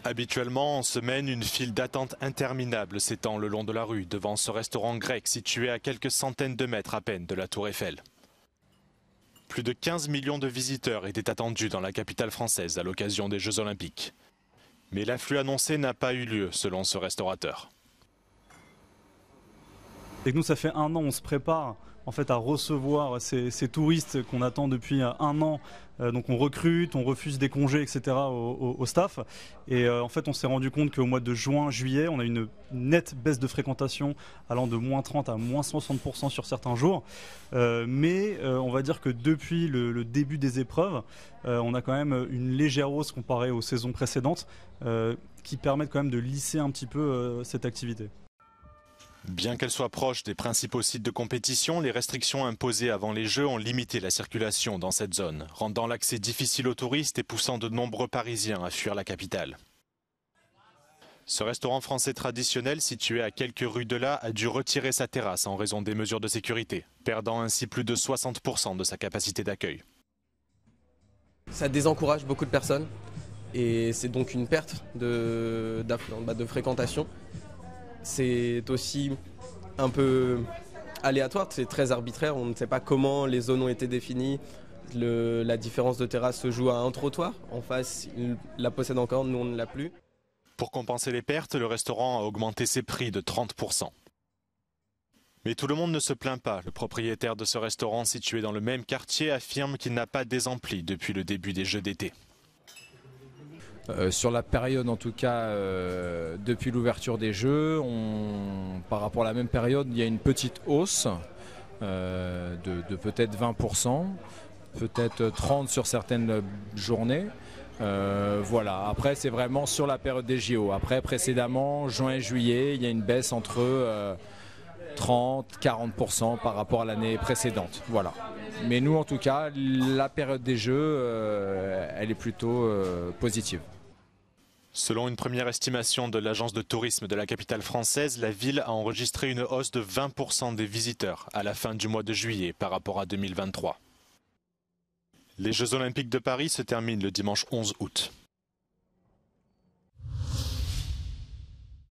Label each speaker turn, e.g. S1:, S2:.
S1: Habituellement, en semaine, une file d'attente interminable s'étend le long de la rue devant ce restaurant grec situé à quelques centaines de mètres à peine de la Tour Eiffel. Plus de 15 millions de visiteurs étaient attendus dans la capitale française à l'occasion des Jeux Olympiques. Mais l'afflux annoncé n'a pas eu lieu selon ce restaurateur.
S2: Et que nous, ça fait un an, on se prépare en fait à recevoir ces touristes qu'on attend depuis un an. Donc on recrute, on refuse des congés, etc. au staff. Et en fait, on s'est rendu compte qu'au mois de juin, juillet, on a une nette baisse de fréquentation allant de moins 30 à moins 60% sur certains jours. Mais on va dire que depuis le début des épreuves, on a quand même une légère hausse comparée aux saisons précédentes qui permettent quand même de lisser un petit peu cette activité.
S1: Bien qu'elle soit proche des principaux sites de compétition, les restrictions imposées avant les Jeux ont limité la circulation dans cette zone, rendant l'accès difficile aux touristes et poussant de nombreux Parisiens à fuir la capitale. Ce restaurant français traditionnel, situé à quelques rues de là, a dû retirer sa terrasse en raison des mesures de sécurité, perdant ainsi plus de 60% de sa capacité d'accueil.
S3: Ça désencourage beaucoup de personnes et c'est donc une perte de fréquentation. C'est aussi un peu aléatoire, c'est très arbitraire, on ne sait pas comment les zones ont été définies. La différence de terrasse se joue à un trottoir, en face il la possède encore, nous on ne l'a plus.
S1: Pour compenser les pertes, le restaurant a augmenté ses prix de 30%. Mais tout le monde ne se plaint pas. Le propriétaire de ce restaurant situé dans le même quartier affirme qu'il n'a pas désempli depuis le début des Jeux d'été.
S4: Sur la période en tout cas, depuis l'ouverture des Jeux, par rapport à la même période, il y a une petite hausse de peut-être 20%, peut-être 30% sur certaines journées. Voilà. Après c'est vraiment sur la période des JO. Après précédemment, juin et juillet, il y a une baisse entre 30-40% par rapport à l'année précédente. Voilà. Mais nous en tout cas, la période des Jeux, elle est plutôt positive.
S1: Selon une première estimation de l'agence de tourisme de la capitale française, la ville a enregistré une hausse de 20% des visiteurs à la fin du mois de juillet par rapport à 2023. Les Jeux Olympiques de Paris se terminent le dimanche 11 août.